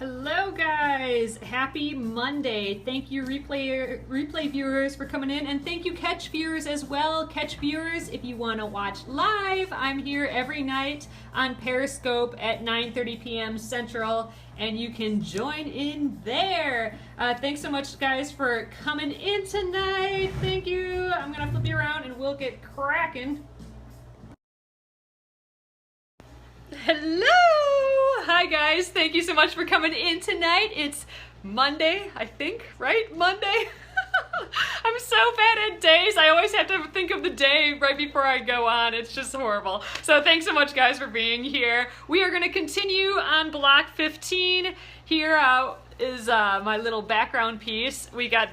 Hello guys, happy Monday. Thank you replay viewers for coming in, and thank you catch viewers as well. Catch viewers, if you want to watch live, I'm here every night on Periscope at 9:30 p.m. Central, and you can join in there. Thanks so much guys for coming in tonight. Thank you. I'm gonna flip you around and we'll get cracking. Hello! Hi guys, thank you so much for coming in tonight. It's Monday, I think, right? Monday? I'm so bad at days. I always have to think of the day right before I go on. It's just horrible. So thanks so much guys for being here. We are going to continue on block 15. Here is my little background piece. We got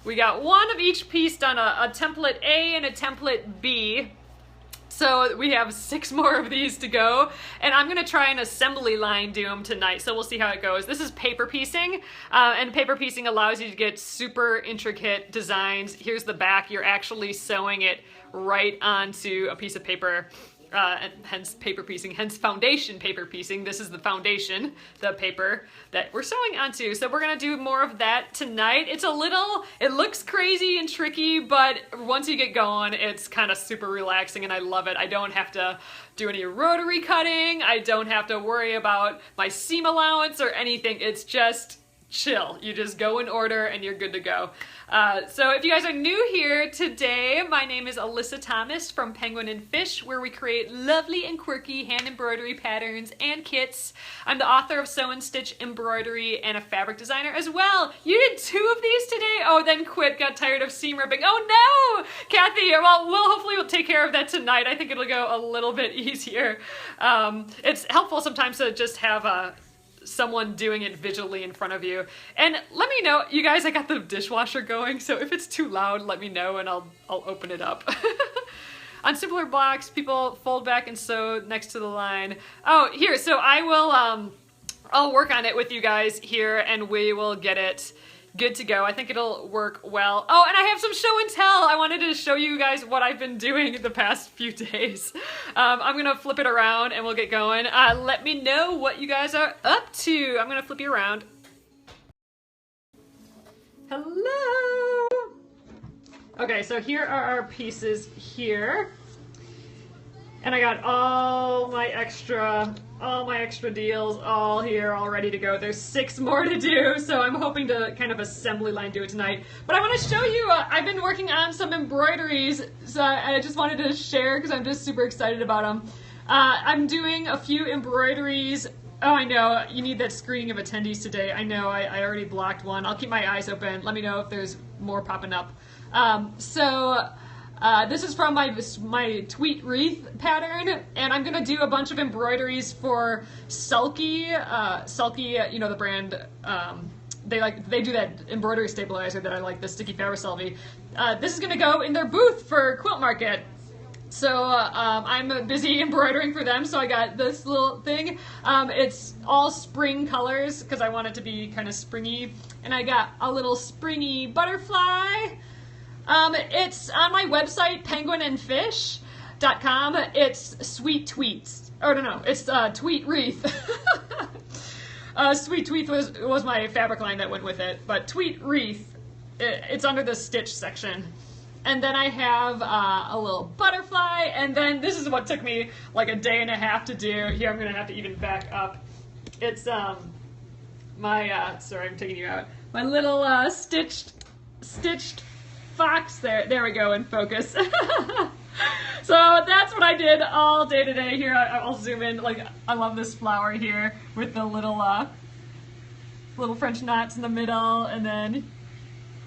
one of each piece done, a template A and a template B. So we have 6 more of these to go, and I'm gonna try an assembly line do them tonight, so we'll see how it goes. This is paper piecing, and paper piecing allows you to get super intricate designs. Here's the back. You're actually sewing it right onto a piece of paper, and hence paper piecing, hence foundation paper piecing. This is the foundation, the paper that we're sewing onto. So we're gonna do more of that tonight. It looks crazy and tricky, but once you get going, it's kind of super relaxing and I love it. I don't have to do any rotary cutting. I don't have to worry about my seam allowance or anything. It's just chill. You just go in order and you're good to go. So if you guys are new here today, my name is Alyssa Thomas from Penguin and Fish, where we create lovely and quirky hand embroidery patterns and kits. I'm the author of Sew and Stitch Embroidery and a fabric designer as well. You did 2 of these today? Oh, then quit, got tired of seam ripping. Oh no, Kathy, well, hopefully we'll take care of that tonight. I think it'll go a little bit easier. It's helpful sometimes to just have someone doing it visually in front of you. And let me know, you guys, I got the dishwasher going, so if it's too loud, let me know and I'll open it up. On simpler blocks, people fold back and sew next to the line. Oh, here, so I will, I'll work on it with you guys here and we will get it good to go. I think it'll work well. Oh, and I have some show and tell. I wanted to show you guys what I've been doing the past few days. I'm gonna flip it around and we'll get going. Let me know what you guys are up to. I'm gonna flip you around. Hello! Okay, so here are our pieces here. And I got all my extra deals all here, all ready to go. There's 6 more to do, so I'm hoping to kind of assembly line do it tonight. But I want to show you, I've been working on some embroideries, so I just wanted to share because I'm just super excited about them. I'm doing a few embroideries. Oh, I know, you need that screening of attendees today. I know, I already blocked one. I'll keep my eyes open. Let me know if there's more popping up. This is from my tweet wreath pattern, and I'm gonna do a bunch of embroideries for Sulky. Sulky, you know the brand. They do that embroidery stabilizer that I like, the sticky fabric Selby. This is gonna go in their booth for Quilt Market. So I'm busy embroidering for them, so I got this little thing. It's all spring colors because I want it to be kind of springy, and I got a little springy butterfly. It's on my website, penguinandfish.com. It's Sweet Tweets. Oh, no, it's Tweet Wreath. Sweet Tweet was my fabric line that went with it, but Tweet Wreath, it's under the stitch section. And then I have a little butterfly, and then this is what took me like a day and a half to do. Here, I'm going to have to even back up. It's sorry, I'm taking you out. My little stitched fox there we go in focus. So that's what I did all day today. Here I'll zoom in. Like, I love this flower here with the little French knots in the middle, and then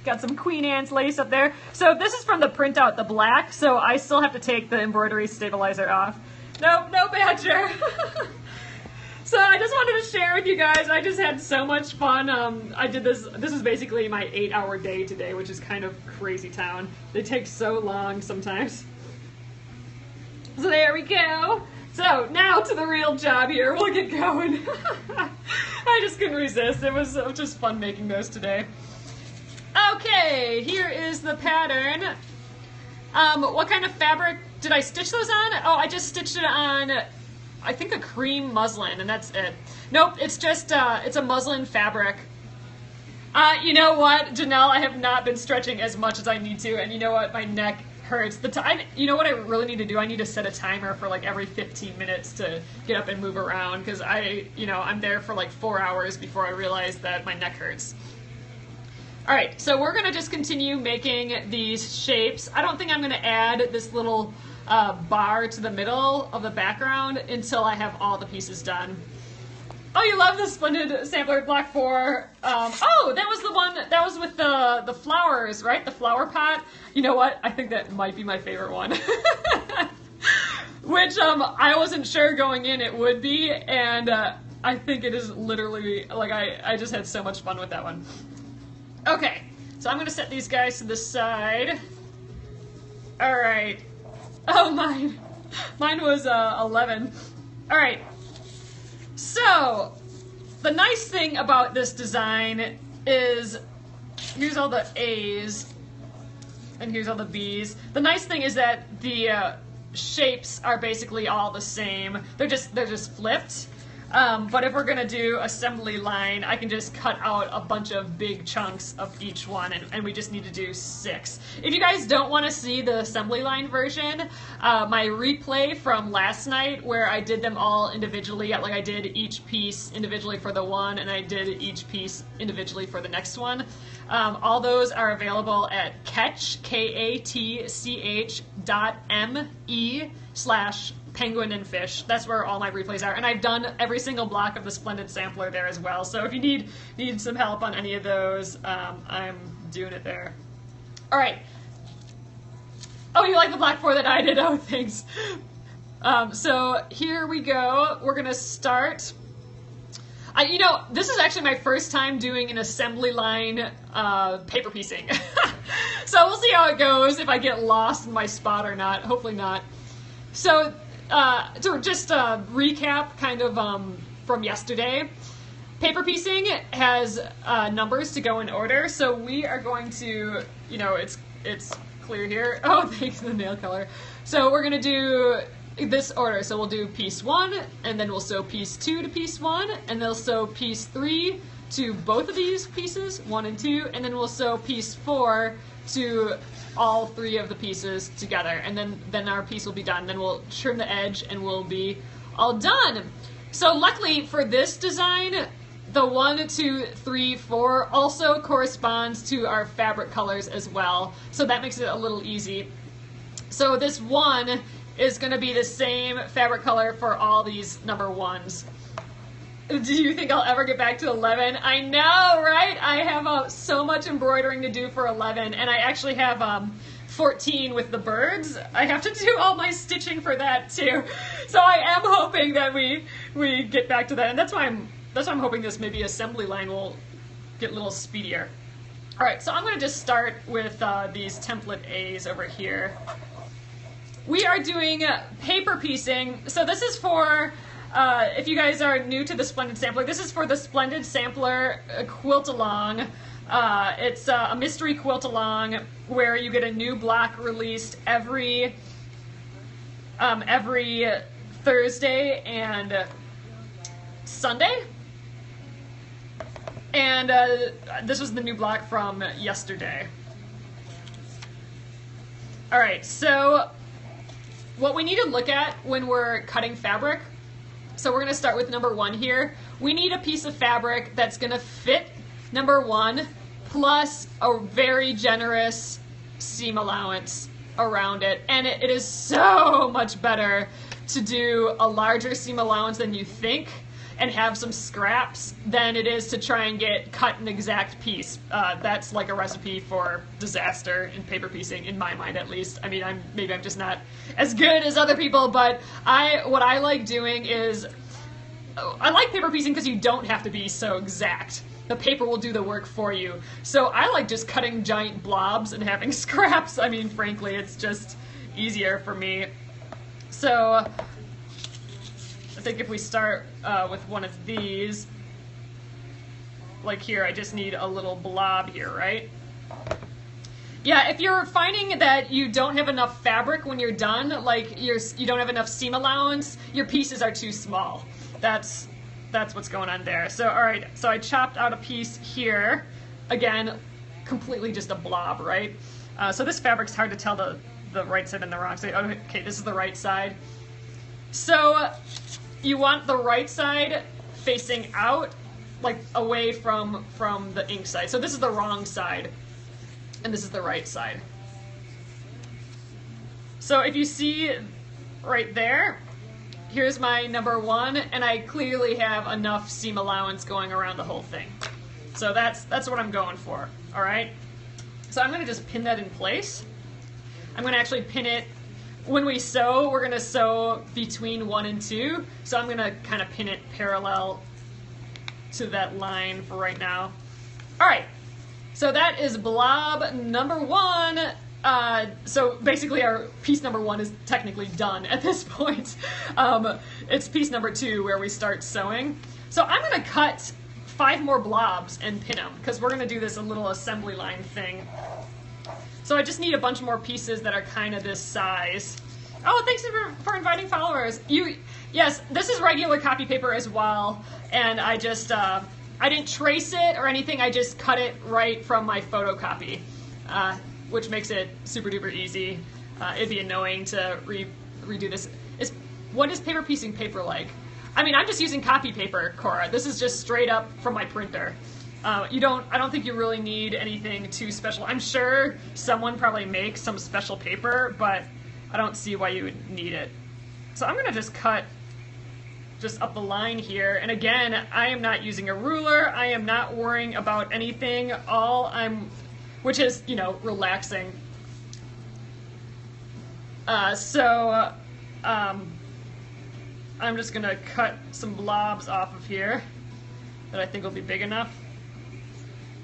got some Queen Anne's lace up there. So this is from the printout, the black, so I still have to take the embroidery stabilizer off. Nope, no badger. So I just wanted to share with you guys, I just had so much fun. I did this is basically my 8-hour day today, which is kind of crazy town. They take so long sometimes. So there we go. So now to the real job here, we'll get going. I just couldn't resist, it was just fun making those today. Okay, here is the pattern. What kind of fabric did I stitch those on? Oh, I just stitched it on I think a cream muslin, and that's it. Nope, it's just, it's a muslin fabric. You know what, Janelle, I have not been stretching as much as I need to, and you know what, my neck hurts. You know what I really need to do? I need to set a timer for like every 15 minutes to get up and move around, because I'm there for like 4 hours before I realize that my neck hurts. All right, so we're gonna just continue making these shapes. I don't think I'm gonna add this little bar to the middle of the background until I have all the pieces done. Oh, you love the Splendid Sampler Block 4. Oh, that was the one, that was with the flowers, right? The flower pot. You know what? I think that might be my favorite one. Which I wasn't sure going in it would be, and I think it is literally, like, I just had so much fun with that one. Okay, so I'm gonna set these guys to the side. All right. Oh, mine was 11. All right. So, the nice thing about this design is, here's all the A's, and here's all the B's. The nice thing is that the shapes are basically all the same. They're just flipped. But if we're gonna do assembly line, I can just cut out a bunch of big chunks of each one, and we just need to do 6. If you guys don't want to see the assembly line version, my replay from last night where I did them all individually, like I did each piece individually for the one, and I did each piece individually for the next one, all those are available at katch.me/penguin and fish. That's where all my replays are, and I've done every single block of the Splendid Sampler there as well, so if you need some help on any of those, I'm doing it there. All right. Oh, you like the block 4 that I did? Oh, thanks. So here we go. We're gonna start. This is actually my first time doing an assembly line paper piecing. So we'll see how it goes, if I get lost in my spot or not. Hopefully not. So to just recap kind of from yesterday, paper piecing has numbers to go in order. So we are going to, it's clear here. Oh, thanks for the nail color. So we're going to do this order. So we'll do piece 1, and then we'll sew piece 2 to piece 1, and then we'll sew piece 3 to both of these pieces, 1 and 2, and then we'll sew piece 4 to all 3 of the pieces together, and then our piece will be done. Then we'll trim the edge and we'll be all done. So luckily for this design, the 1, 2, 3, 4 also corresponds to our fabric colors as well, so that makes it a little easy. So this 1 is going to be the same fabric color for all these number 1s. Do you think I'll ever get back to 11? I know, right? I have so much embroidering to do for 11, and I actually have 14 with the birds. I have to do all my stitching for that too. So I am hoping that we get back to that, and that's why I'm hoping this maybe assembly line will get a little speedier. All right, so I'm going to just start with these template A's over here. We are doing paper piecing. So this is for, if you guys are new to the Splendid Sampler, this is for the Splendid Sampler quilt along. It's a mystery quilt along where you get a new block released every Thursday and Sunday. And this was the new block from yesterday. All right, so what we need to look at when we're cutting fabric, so we're going to start with number 1 here. We need a piece of fabric that's going to fit number 1 plus a very generous seam allowance around it. And it is so much better to do a larger seam allowance than you think and have some scraps than it is to try and cut an exact piece. That's like a recipe for disaster in paper piecing, in my mind at least. I mean, maybe I'm just not as good as other people, but what I like doing is, I like paper piecing because you don't have to be so exact. The paper will do the work for you. So I like just cutting giant blobs and having scraps. I mean, frankly, it's just easier for me. So I think if we start with one of these, like here, I just need a little blob here, right? Yeah, if you're finding that you don't have enough fabric when you're done, like you don't have enough seam allowance, your pieces are too small. That's what's going on there. So all right, so I chopped out a piece here. Again, completely just a blob, right? So this fabric's hard to tell the right side and the wrong side. Okay, this is the right side. So you want the right side facing out, like away from the ink side. So this is the wrong side, and this is the right side. So if you see right there, here's my number 1, and I clearly have enough seam allowance going around the whole thing. So that's what I'm going for, all right? So I'm gonna just pin that in place. I'm gonna actually pin it, when we sew, we're gonna sew between 1 and 2, so I'm gonna kind of pin it parallel to that line for right now. All right, so that is blob number 1. So basically our piece number 1 is technically done at this point. It's piece number 2 where we start sewing. So I'm gonna cut 5 more blobs and pin them, because we're gonna do this a little assembly line thing. So I just need a bunch more pieces that are kind of this size. Oh, thanks for inviting followers. Yes, this is regular copy paper as well, and I just, I didn't trace it or anything, I just cut it right from my photocopy, which makes it super duper easy. It'd be annoying to redo this. What is paper piecing paper like? I mean, I'm just using copy paper, Cora. This is just straight up from my printer. I don't think you really need anything too special. I'm sure someone probably makes some special paper, but I don't see why you would need it. So I'm gonna just cut just up the line here. And again, I am not using a ruler. I am not worrying about anything. Which is, you know, relaxing. I'm just gonna cut some blobs off of here that I think will be big enough.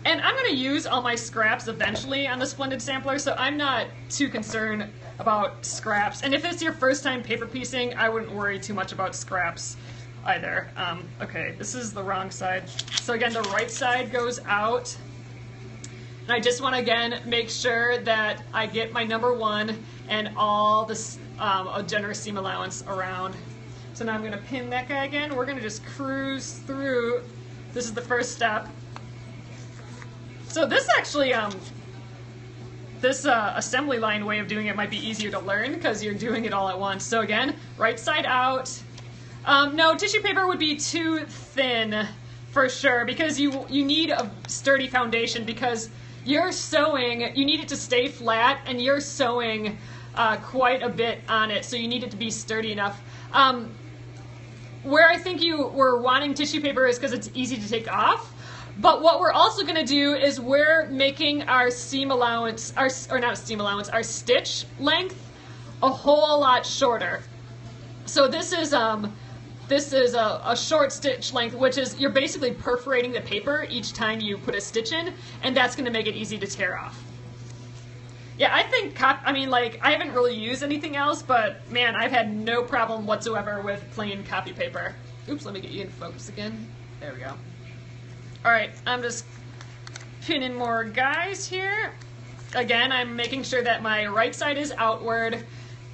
And I'm gonna use all my scraps eventually on the Splendid Sampler, so I'm not too concerned about scraps. And if it's your first time paper piecing, I wouldn't worry too much about scraps either. Okay, this is the wrong side. So again, the right side goes out. And I just want to, again, make sure that I get my number 1 and all this a generous seam allowance around. So now I'm going to pin that guy again. We're going to just cruise through. This is the first step. So this actually, this assembly line way of doing it might be easier to learn because you're doing it all at once. So again, right side out. No, tissue paper would be too thin for sure, because you need a sturdy foundation, because you're sewing, you need it to stay flat, and you're sewing quite a bit on it, so you need it to be sturdy enough. Where I think you were wanting tissue paper is because it's easy to take off. But what we're also going to do is we're making our seam allowance, our stitch length a whole lot shorter. So this is a short stitch length, which is you're basically perforating the paper each time you put a stitch in, and that's going to make it easy to tear off. Yeah, I think, I haven't really used anything else, but man, I've had no problem whatsoever with plain copy paper. Oops, let me get you in focus again. There we go. All right, I'm just pinning more guys here. Again, I'm making sure that my right side is outward,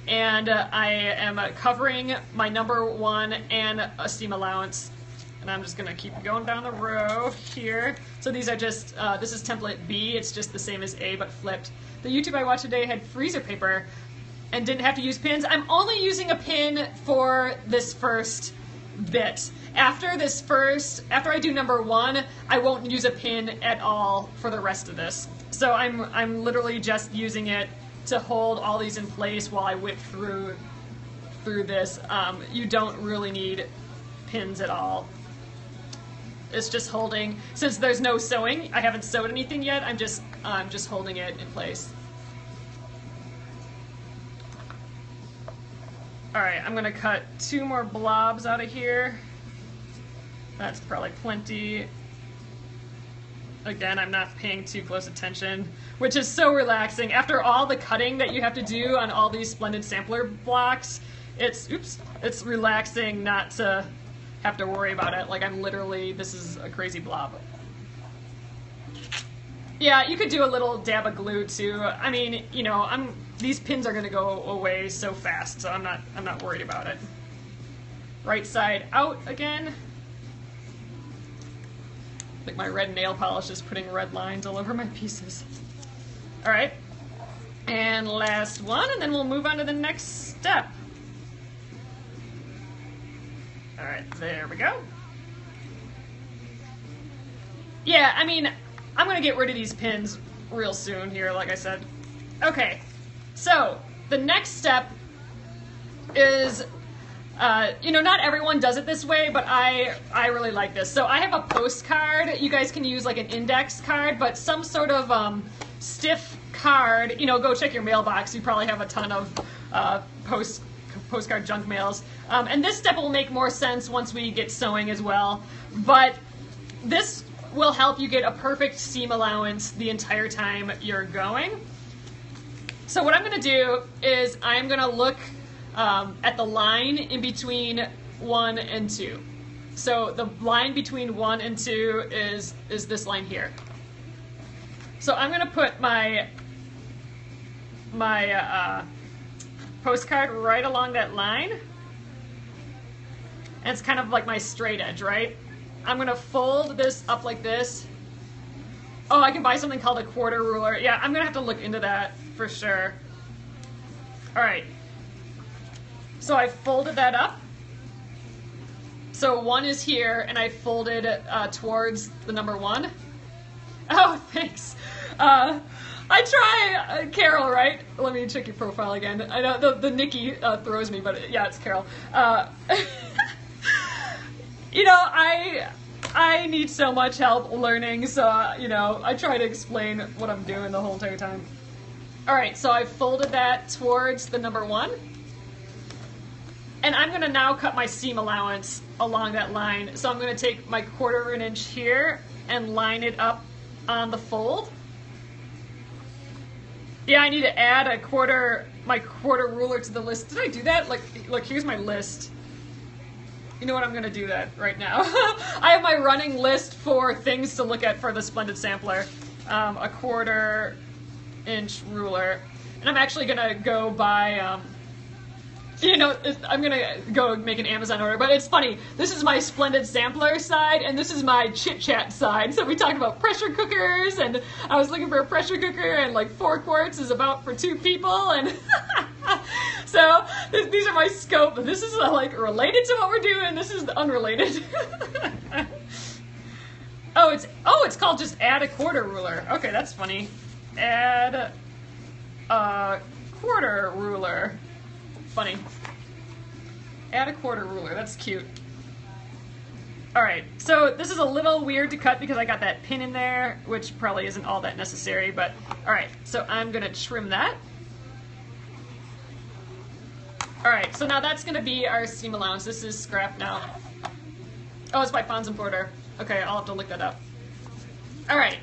and I am covering my number 1 and a seam allowance. And I'm just gonna keep going down the row here. So these are just, this is template B, it's just the same as A but flipped. The YouTube I watched today had freezer paper and didn't have to use pins. I'm only using a pin for this first bit. After I do number 1, I won't use a pin at all for the rest of this. So I'm literally just using it to hold all these in place while I whip through this. You don't really need pins at all. It's just holding. Since there's no sewing, I haven't sewed anything yet. I'm just holding it in place. All right, I'm gonna cut 2 more blobs out of here. That's probably plenty. Again, I'm not paying too close attention, which is so relaxing. After all the cutting that you have to do on all these Splendid Sampler blocks, it's relaxing not to have to worry about it. Like I'm literally, this is a crazy blob. Yeah, you could do a little dab of glue too. I mean, you know, these pins are gonna go away so fast, so I'm not worried about it. Right side out again. Like my red nail polish is putting red lines all over my pieces. All right, and last one, and then we'll move on to the next step. All right, there we go. Yeah, I mean, I'm gonna get rid of these pins real soon here, like I said. Okay, so the next step is, you know, not everyone does it this way, but I really like this. So I have a postcard. You guys can use like an index card, but some sort of stiff card. You know, go check your mailbox. You probably have a ton of postcard junk mails. And this step will make more sense once we get sewing as well. But this will help you get a perfect seam allowance the entire time you're going. So what I'm going to do is I'm going to look at the line in between 1 and 2. So the line between 1 and 2 is this line here. So I'm going to put my postcard right along that line. And it's kind of like my straight edge, right? I'm gonna fold this up like this. Oh, I can buy something called a quarter ruler. Yeah, I'm gonna have to look into that for sure. All right. So I folded that up. So 1 is here, and I folded towards the number 1. Oh, thanks. I try, Carol, right? Let me check your profile again. I know the Nikki throws me, but yeah, it's Carol. You know, I need so much help learning, so, you know, I try to explain what I'm doing the whole entire time. All right, so I folded that towards the number 1. And I'm gonna now cut my seam allowance along that line. So I'm gonna take my 1/4 inch here and line it up on the fold. Yeah, I need to add my quarter ruler to the list. Did I do that? Like here's my list. You know what, I'm gonna do that right now. I have my running list for things to look at for the Splendid Sampler. A 1/4 inch ruler. And I'm actually gonna go buy, you know, I'm gonna go make an Amazon order, but it's funny. This is my Splendid Sampler side, and this is my chit chat side. So we talked about pressure cookers, and I was looking for a pressure cooker, and like 4 quarts is about for 2 people, and so these are my scope. This is like related to what we're doing. This is unrelated. It's called just add a quarter ruler. Okay, that's funny. Add a quarter ruler. Funny. Add a quarter ruler. That's cute. All right, so this is a little weird to cut because I got that pin in there, which probably isn't all that necessary, but all right, so I'm gonna trim that. All right, so now that's gonna be our seam allowance. This is scrap now. Oh, it's by Fons and Porter. Okay, I'll have to look that up. All right,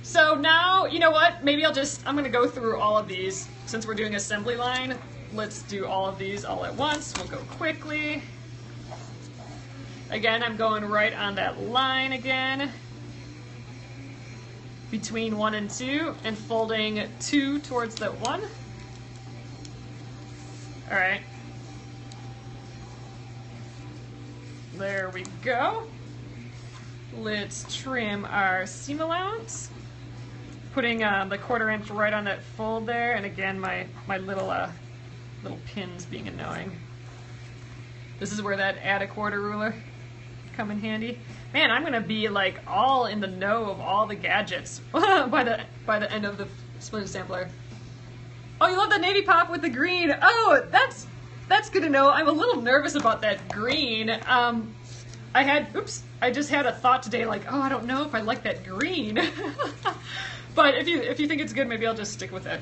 so now, you know what? Maybe I'm gonna go through all of these. Since we're doing assembly line, let's do all of these all at once. We'll go quickly. Again, I'm going right on that line again. Between 1 and 2, and folding 2 towards that 1. All right. There we go. Let's trim our seam allowance. Putting the 1/4 inch right on that fold there, and again, my little pins being annoying. This is where that add a quarter ruler come in handy. Man, I'm gonna be like all in the know of all the gadgets by the end of the Splendid Sampler. Oh, you love the navy pop with the green. Oh, that's good to know. I'm a little nervous about that green. I just had a thought today, like, oh, I don't know if I like that green. But if you think it's good, maybe I'll just stick with it.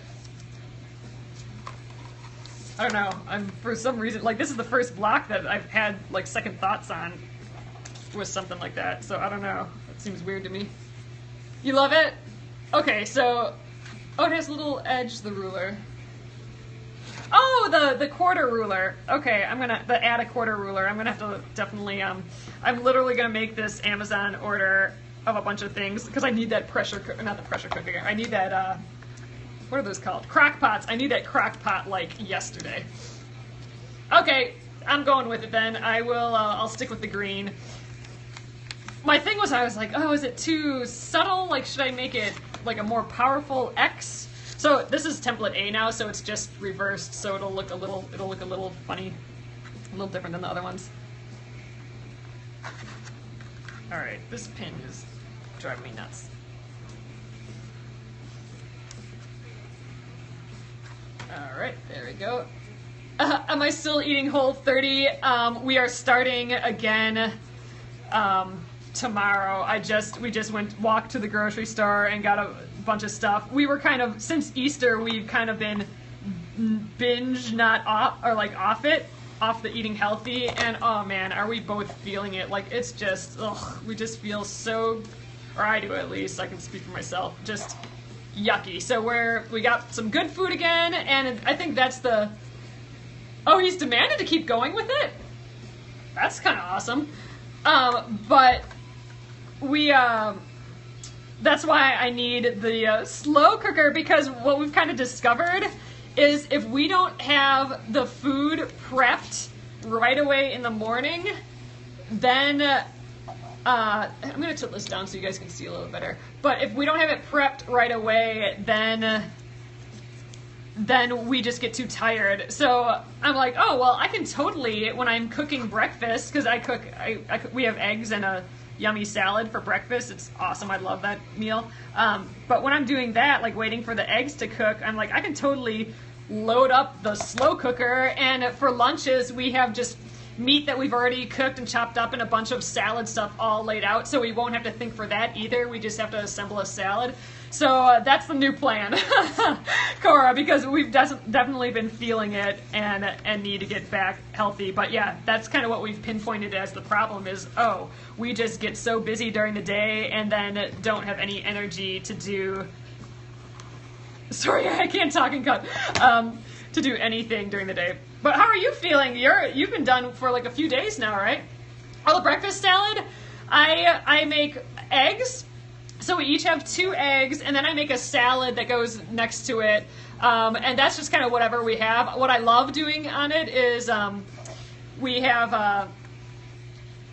I don't know. For some reason, like, this is the first block that I've had like second thoughts on with something like that. So I don't know. That seems weird to me. You love it? Okay, so it has a little edge, the ruler. Oh, the quarter ruler. Okay, the add a quarter ruler. I'm gonna have to definitely I'm literally gonna make this Amazon order of a bunch of things because I need that not the pressure cooker. I need that, what are those called? Crock pots. I need that crock pot like yesterday. Okay, I'm going with it then. I'll stick with the green. My thing was, I was like, oh, is it too subtle? Like, should I make it like a more powerful X? So this is template A now, so it's just reversed, so it'll look a little funny, a little different than the other ones. All right, this pin is driving me nuts. All right, there we go. Am I still eating Whole30? We are starting again tomorrow. We just walked to the grocery store and got a bunch of stuff. We were kind of, since Easter, we've kind of been off the eating healthy, and oh man, are we both feeling it. Like, it's just, we just feel so, or I do at least, I can speak for myself, just yucky. So we got some good food again, and I think that's he's demanded to keep going with it? That's kind of awesome. But that's why I need the slow cooker, because what we've kind of discovered is if we don't have the food prepped right away in the morning, then I'm going to tilt this down so you guys can see a little better. But if we don't have it prepped right away, then we just get too tired. So I'm like, oh, well, I can totally, when I'm cooking breakfast, because we have eggs and a yummy salad for breakfast. It's awesome. I love that meal. But when I'm doing that, like waiting for the eggs to cook, I'm like, I can totally load up the slow cooker. And for lunches, we have just meat that we've already cooked and chopped up and a bunch of salad stuff all laid out. So we won't have to think for that either. We just have to assemble a salad. So that's the new plan, Cora, because we've definitely been feeling it and need to get back healthy. But yeah, that's kind of what we've pinpointed as the problem is, we just get so busy during the day and then don't have any energy to do, sorry, I can't talk and cut, to do anything during the day. But how are you feeling? You've been done for like a few days now, right? Oh, the breakfast salad, I make eggs. So we each have 2 eggs, and then I make a salad that goes next to it, and that's just kind of whatever we have. What I love doing on it is we have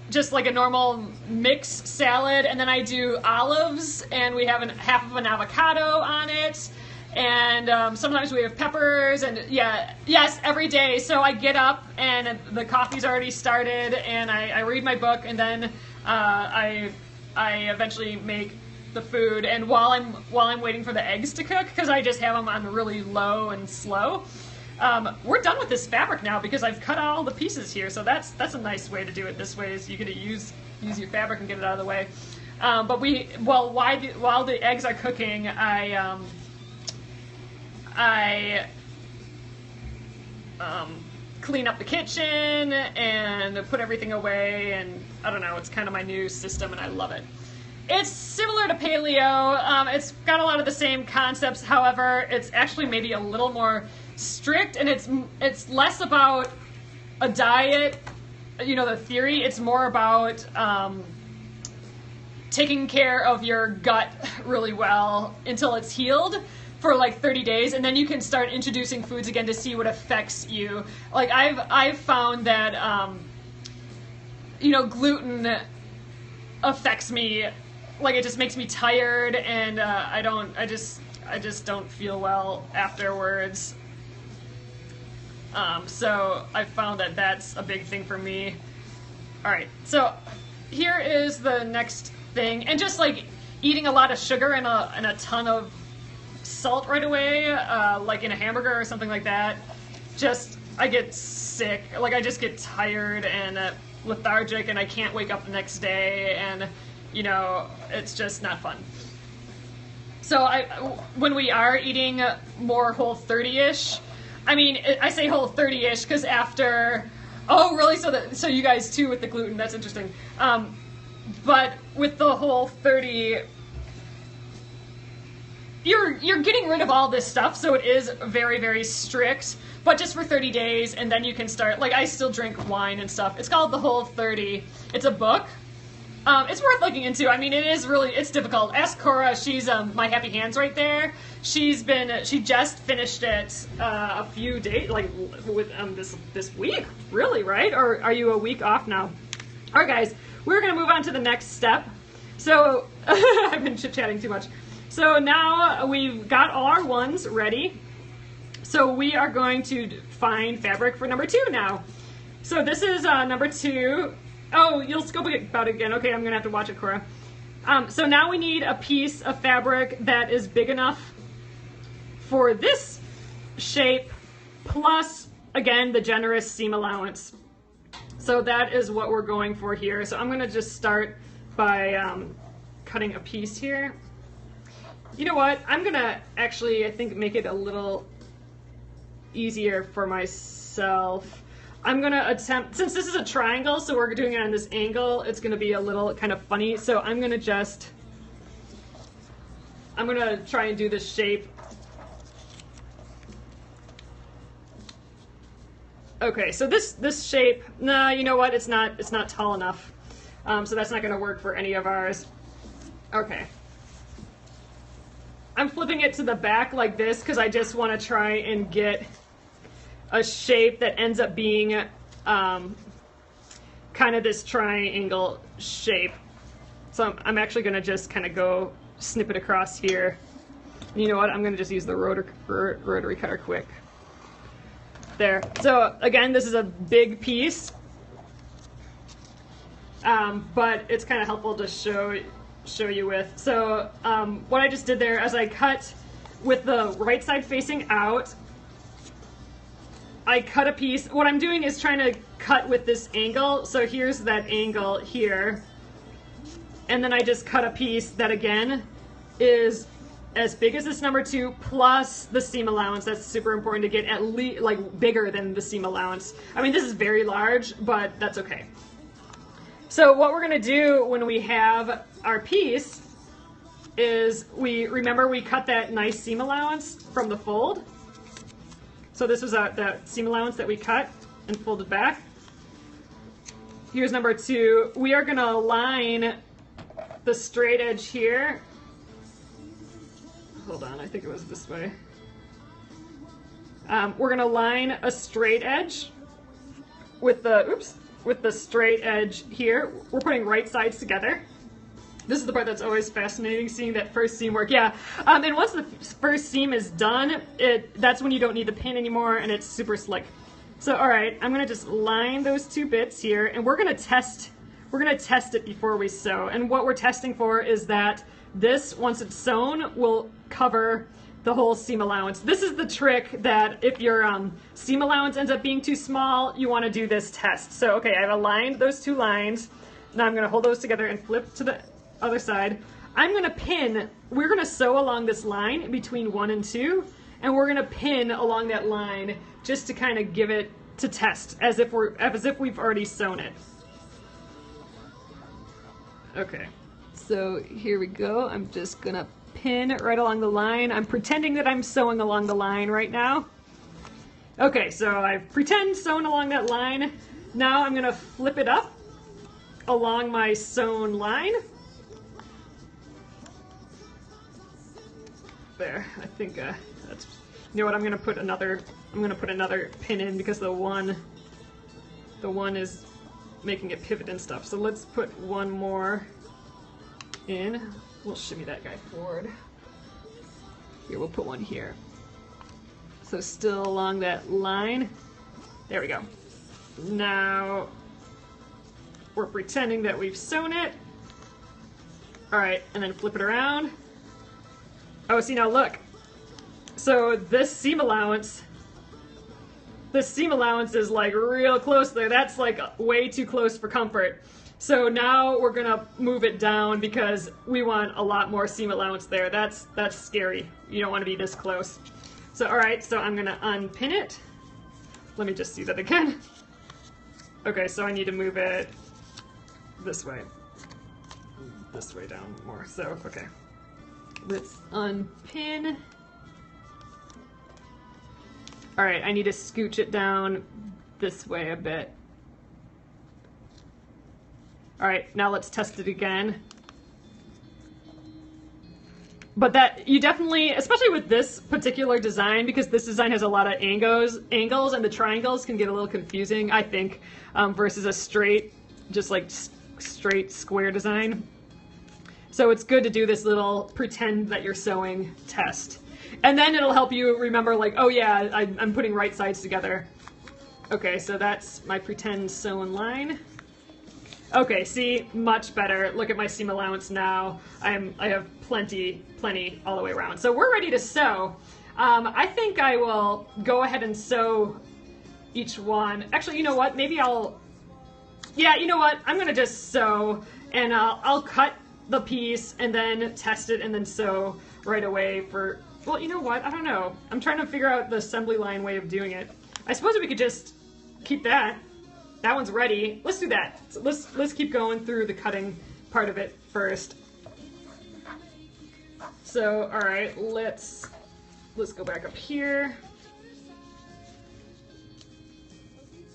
just like a normal mix salad, and then I do olives, and we have half of an avocado on it, and sometimes we have peppers, and yes, every day. So I get up, and the coffee's already started, and I read my book, and then I eventually make the food, and while I'm waiting for the eggs to cook, because I just have them on really low and slow, we're done with this fabric now because I've cut out all the pieces here. So that's a nice way to do it. This way is you get to use your fabric and get it out of the way. But while the eggs are cooking, I clean up the kitchen and put everything away, and I don't know, it's kind of my new system and I love it. It's similar to paleo. It's got a lot of the same concepts. However, it's actually maybe a little more strict, and it's less about a diet, the theory. It's more about taking care of your gut really well until it's healed for like 30 days, and then you can start introducing foods again to see what affects you. Like I've found that gluten affects me. Like, it just makes me tired, and I just don't feel well afterwards. So I found that that's a big thing for me. All right, so here is the next thing, and just like eating a lot of sugar and a ton of salt right away, like in a hamburger or something like that. I get sick. Like, I just get tired and lethargic, and I can't wake up the next day, and it's just not fun. So when we are eating more Whole30-ish, I mean, I say Whole30-ish because after, oh really? So you guys too with the gluten? That's interesting. But with the Whole30, you're getting rid of all this stuff, so it is very, very strict. But just for 30 days, and then you can start. Like, I still drink wine and stuff. It's called the Whole30. It's a book. It's worth looking into. I mean, it's difficult. Ask Cora. She's my happy hands right there. She just finished it a few days, like with this week, really, right? Or are you a week off now? All right, guys, we're gonna move on to the next step. So I've been chit-chatting too much. So now we've got all our ones ready. So we are going to find fabric for number 2 now. So this is number 2. Oh, you'll scope about it again. Okay, I'm gonna have to watch it, Cora. So now we need a piece of fabric that is big enough for this shape, plus, again, the generous seam allowance. So that is what we're going for here. So I'm gonna just start by cutting a piece here. You know what? I'm gonna actually, I think, make it a little easier for myself. I'm gonna attempt, since this is a triangle, so we're doing it on this angle, it's gonna be a little kind of funny. So I'm gonna try and do this shape. Okay, so this shape, nah, you know what? It's not tall enough. So that's not gonna work for any of ours. Okay. I'm flipping it to the back like this because I just want to try and get a shape that ends up being kind of this triangle shape. So I'm actually going to just kind of go snip it across here. You know what? I'm going to just use the rotary cutter quick. There. So again, this is a big piece, but it's kind of helpful to show you with. So what I just did there, as I cut with the right side facing out, I cut a piece. What I'm doing is trying to cut with this angle. So here's that angle here. And then I just cut a piece that, again, is as big as this number 2 plus the seam allowance. That's super important to get at least like bigger than the seam allowance. I mean, this is very large, but that's okay. So what we're gonna do when we have our piece is remember we cut that nice seam allowance from the fold. So this was that seam allowance that we cut and folded back. Here's number 2. We are gonna line the straight edge here. Hold on, I think it was this way. We're gonna line a straight edge with the straight edge here. We're putting right sides together. This is the part that's always fascinating, seeing that first seam work. Yeah, and once the first seam is done, that's when you don't need the pin anymore, and it's super slick. So, all right, I'm gonna just line those 2 bits here, and we're gonna test it before we sew. And what we're testing for is that this, once it's sewn, will cover the whole seam allowance. This is the trick that if your seam allowance ends up being too small, you want to do this test. So, okay, I've aligned those 2 lines. Now I'm going to hold those together and flip to the other side. I'm going to pin, we're going to sew along this line between 1 and 2, and we're going to pin along that line just to kind of give it to test, as if we've already sewn it. Okay, so here we go. I'm just going to pin right along the line. I'm pretending that I'm sewing along the line right now. Okay, so I've sewn along that line. Now I'm going to flip it up along my sewn line. There, I think that's, you know what, I'm going to put another pin in because the one is making it pivot and stuff. So let's put one more in. We'll shimmy that guy forward. Here, we'll put one here. So still along that line. There we go. Now we're pretending that we've sewn it. All right, and then flip it around. Oh, see, now look. So this seam allowance is like real close there. That's like way too close for comfort. So now we're gonna move it down because we want a lot more seam allowance there. That's scary. You don't want to be this close. So all right, so I'm gonna unpin it. Let me just see that again. Okay, so I need to move it this way down more. So okay, let's unpin. All right, I need to scooch it down this way a bit. All right, now let's test it again. But that, you definitely, especially with this particular design, because this design has a lot of angles, and the triangles can get a little confusing, I think, versus a straight, just like straight square design. So it's good to do this little pretend that you're sewing test. And then it'll help you remember, like, oh yeah, I'm putting right sides together. Okay, so that's my pretend sewn line. Okay, see, much better. Look at my seam allowance now. I have plenty all the way around. So we're ready to sew. I think I will go ahead and sew each one. Actually, you know what? Maybe yeah, you know what? I'm gonna just sew, and I'll cut the piece and then test it and then sew right away for, well, you know what? I don't know. I'm trying to figure out the assembly line way of doing it. I suppose we could just keep that. That one's ready. Let's do that. So let's keep going through the cutting part of it first. So, all right, let's go back up here.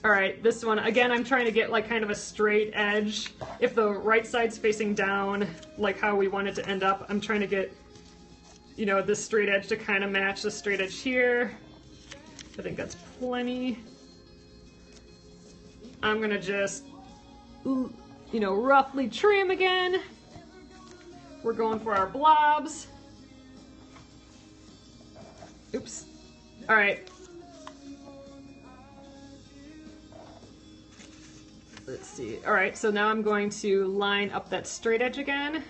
All right, this one, again, I'm trying to get like kind of a straight edge. If the right side's facing down, like how we want it to end up, I'm trying to get, you know, this straight edge to kind of match the straight edge here. I think that's plenty. I'm gonna just, you know, roughly trim again. We're going for our blobs. Oops. All right. Let's see. All right, so now I'm going to line up that straight edge again.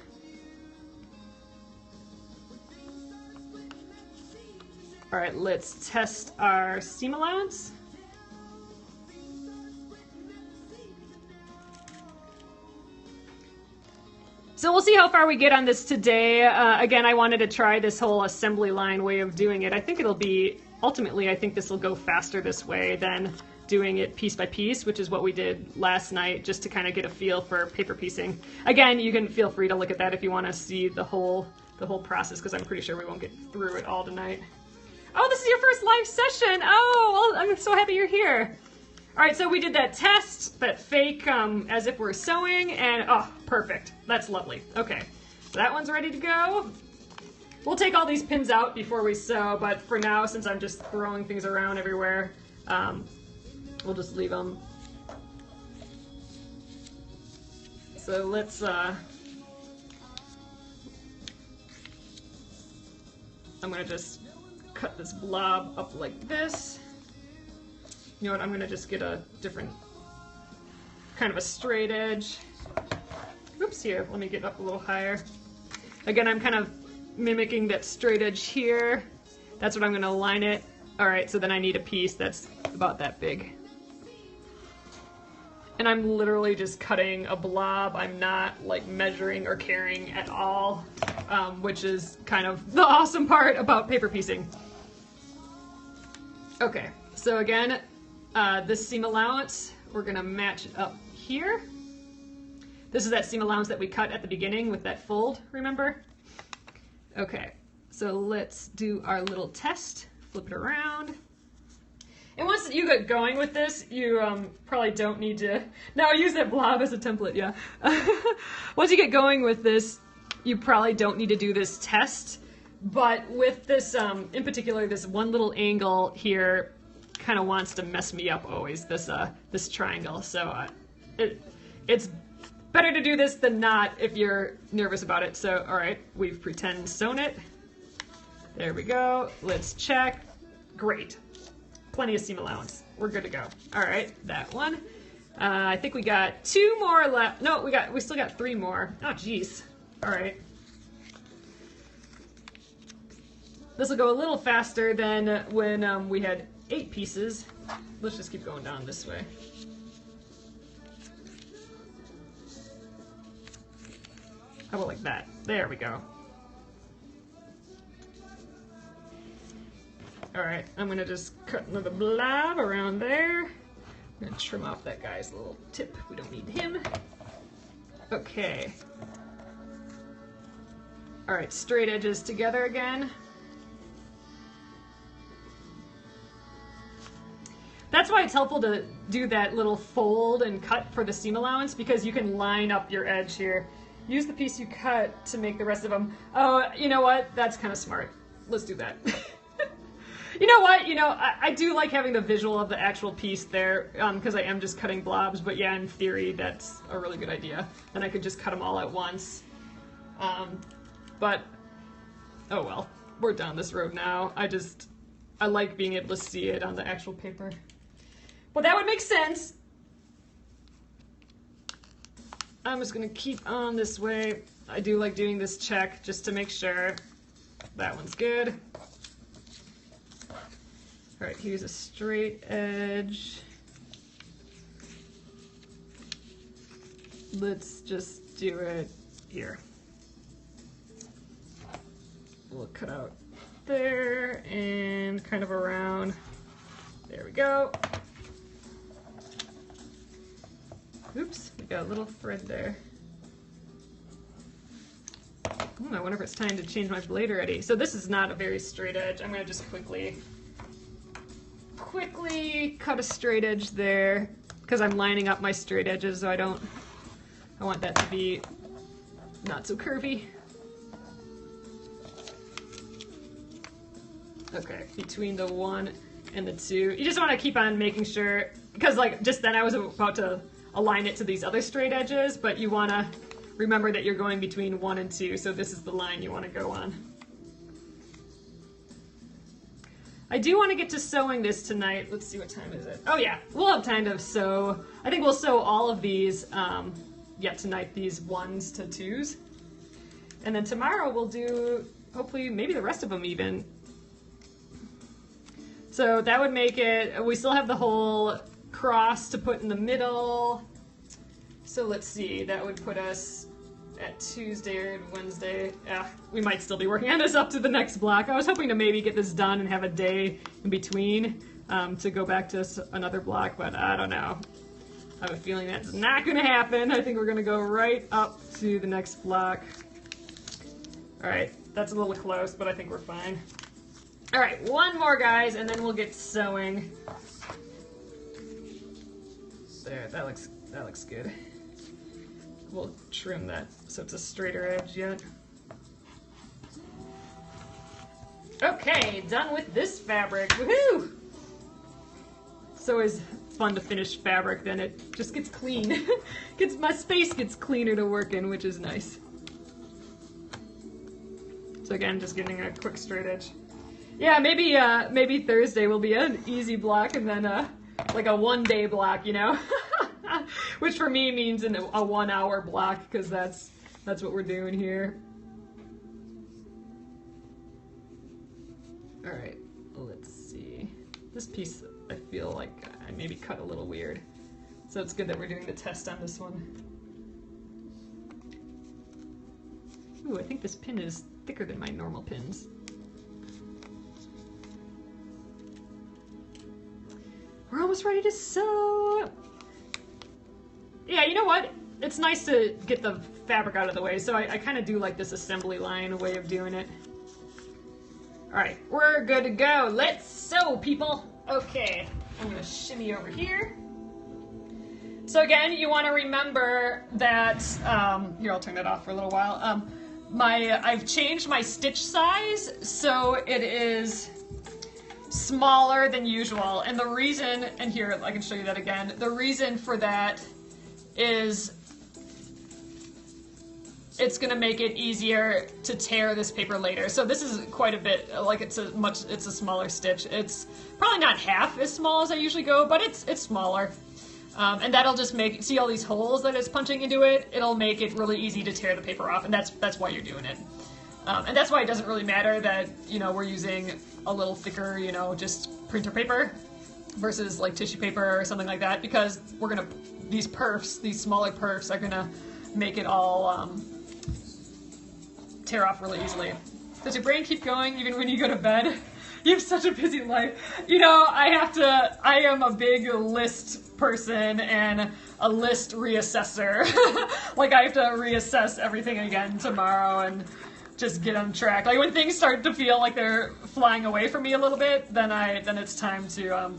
All right, let's test our seam allowance. So we'll see how far we get on this today. Again, I wanted to try this whole assembly line way of doing it. I think it'll be, ultimately, I think this will go faster this way than doing it piece by piece, which is what we did last night, just to kind of get a feel for paper piecing. Again, you can feel free to look at that if you want to see the whole process, because I'm pretty sure we won't get through it all tonight. Oh, this is your first live session. Oh, well, I'm so happy you're here. All right, so we did that test, that fake as if we're sewing, and oh, perfect. That's lovely. Okay, so that one's ready to go. We'll take all these pins out before we sew, but for now, since I'm just throwing things around everywhere, we'll just leave them. So let's, I'm gonna just cut this blob up like this. You know what, I'm gonna just get a different, kind of a straight edge. Oops, here, let me get up a little higher. Again, I'm kind of mimicking that straight edge here. That's what I'm gonna line it. All right, so then I need a piece that's about that big. And I'm literally just cutting a blob. I'm not like measuring or carrying at all, which is kind of the awesome part about paper piecing. Okay, so again, this seam allowance, we're gonna match it up here. This is that seam allowance that we cut at the beginning with that fold, remember? Okay, so let's do our little test. Flip it around. And once you get going with this, you probably don't need to, now use that blob as a template, yeah. Once you get going with this, you probably don't need to do this test, but with this, in particular, this one little angle here kind of wants to mess me up always, this triangle. So it's better to do this than not if you're nervous about it. So, all right, we've pretend sewn it. There we go, let's check. Great. Plenty of seam allowance. We're good to go. All right, that one. I think we got 2 more left. No, we still got 3 more. Oh, geez. All right. This will go a little faster than when we had 8 pieces. Let's just keep going down this way. How about like that? There we go. All right, I'm gonna just cut another blob around there. I'm gonna trim off that guy's little tip. We don't need him. Okay. All right, straight edges together again. That's why it's helpful to do that little fold and cut for the seam allowance because you can line up your edge here. Use the piece you cut to make the rest of them. Oh, you know what? That's kind of smart. Let's do that. You know what? You know, I do like having the visual of the actual piece there because I am just cutting blobs. But yeah, in theory, that's a really good idea. And I could just cut them all at once. But, oh well. We're down this road now. I like being able to see it on the actual paper. Well, that would make sense. I'm just gonna keep on this way. I do like doing this check just to make sure that one's good. All right, here's a straight edge. Let's just do it here. We'll cut out there and kind of around. There we go. Oops, we got a little thread there. Ooh, I wonder if it's time to change my blade already. So this is not a very straight edge. I'm gonna just quickly cut a straight edge there because I'm lining up my straight edges, so I want that to be not so curvy. Okay, between the 1 and the 2. You just want to keep on making sure, because like just then I was about to align it to these other straight edges, but you want to remember that you're going between 1 and 2, so this is the line you want to go on. I do want to get to sewing this tonight. Let's see, what time is it? Oh yeah, we'll have time to sew. I think we'll sew all of these, tonight, these 1s to 2s. And then tomorrow we'll do, hopefully, maybe the rest of them even. So that would make it, we still have the whole cross to put in the middle. So let's see, that would put us at Tuesday or Wednesday. We might still be working on this up to the next block. I was hoping to maybe get this done and have a day in between to go back to another block, but I don't know. I have a feeling that's not going to happen. I think we're going to go right up to the next block. All right, that's a little close, but I think we're fine. All right, one more, guys, and then we'll get sewing. There, that looks good. We'll trim that so it's a straighter edge yet. Okay, done with this fabric. Woohoo! It's always fun to finish fabric, then it just gets clean. My space gets cleaner to work in, which is nice. So again, just getting a quick straight edge. Yeah, maybe Thursday will be an easy block and then like a one-day block, you know? Which for me means a 1 hour block, because that's what we're doing here. All right, let's see. This piece, I feel like I maybe cut a little weird. So it's good that we're doing the test on this one. Ooh, I think this pin is thicker than my normal pins. We're almost ready to sew. Yeah, you know what? It's nice to get the fabric out of the way, so I kind of do like this assembly line way of doing it. All right, we're good to go. Let's sew, people. Okay, I'm gonna shimmy over here. So again, you want to remember that, here, I'll turn that off for a little while. I've changed my stitch size, so it is smaller than usual. And the reason, and here, I can show you that again, the reason for that is it's going to make it easier to tear this paper later. So this is quite a bit, like it's a smaller stitch. It's probably not half as small as I usually go, but it's smaller. And that'll just make, see all these holes that it's punching into it? It'll make it really easy to tear the paper off, and that's why you're doing it. And that's why it doesn't really matter that, you know, we're using a little thicker, you know, just printer paper versus like tissue paper or something like that, because we're gonna, these perfs, these smaller perfs are gonna make it all tear off really easily. Does your brain keep going even when you go to bed? You have such a busy life. You know, I am a big list person and a list reassessor. Like I have to reassess everything again tomorrow and just get on track. Like when things start to feel like they're flying away from me a little bit, then it's time to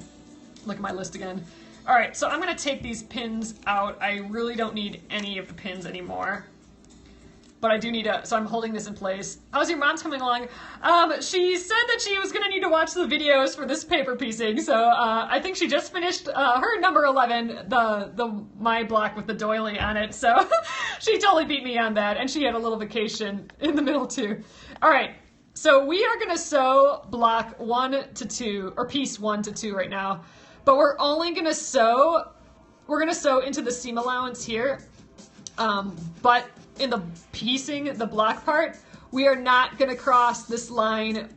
Look at my list again. All right, so I'm gonna take these pins out. I really don't need any of the pins anymore. But I do need so I'm holding this in place. How's your mom's coming along? She said that she was gonna need to watch the videos for this paper piecing, so I think she just finished her number 11, my block with the doily on it, so she totally beat me on that, and she had a little vacation in the middle too. All right, so we are gonna sew block 1 to 2, or piece 1 to 2 right now, but we're only gonna sew, into the seam allowance here, but in the piecing, the block part, we are not going to cross this line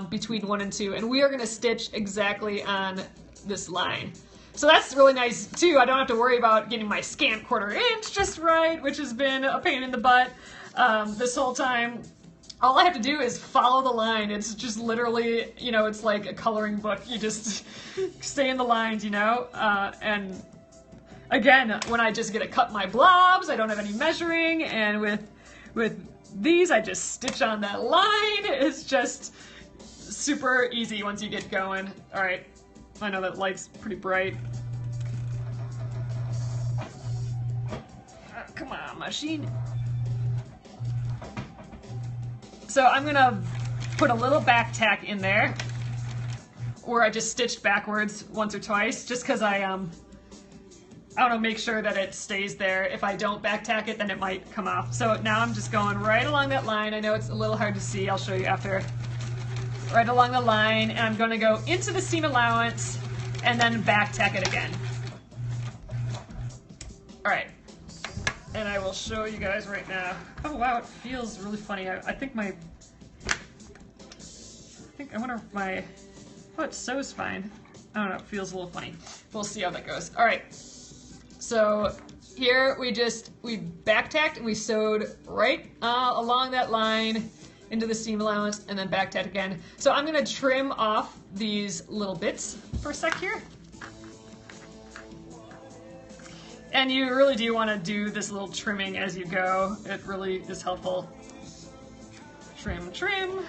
between 1 and 2, and we are going to stitch exactly on this line. So that's really nice too. I don't have to worry about getting my scant 1/4 inch just right, which has been a pain in the butt this whole time. All I have to do is follow the line. It's just literally, you know, it's like a coloring book. You just stay in the lines, you know, and again, when I just get to cut my blobs, I don't have any measuring, and with these, I just stitch on that line. It's just super easy once you get going. All right, I know that light's pretty bright. Oh, come on, machine. So I'm gonna put a little back tack in there, where I just stitched backwards once or twice, just because I want to make sure that it stays there. If I don't back tack it, then it might come off. So now I'm just going right along that line. I know it's a little hard to see. I'll show you after. Right along the line, and I'm going to go into the seam allowance and then back tack it again. All right. And I will show you guys right now. Oh wow, it feels really funny. I wonder if my, oh, it sews fine. I don't know, it feels a little funny. We'll see how that goes. All right. So here we back tacked and we sewed right along that line into the seam allowance and then back tacked again. So I'm gonna trim off these little bits for a sec here. And you really do want to do this little trimming as you go. It really is helpful. Trim, trim.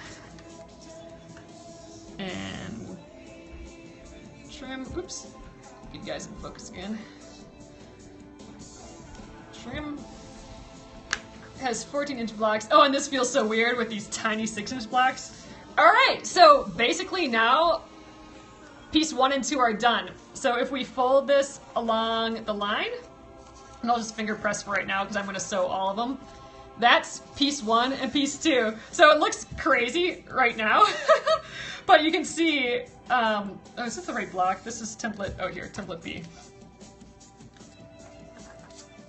And trim, oops. Get you guys in focus again. Trim. It has 14-inch blocks. Oh, and this feels so weird with these tiny 6-inch blocks. All right, so basically now piece 1 and 2 are done. So if we fold this along the line, and I'll just finger press for right now because I'm going to sew all of them. That's piece 1 and piece 2. So it looks crazy right now, but you can see, oh, is this the right block? This is template, oh here, template B.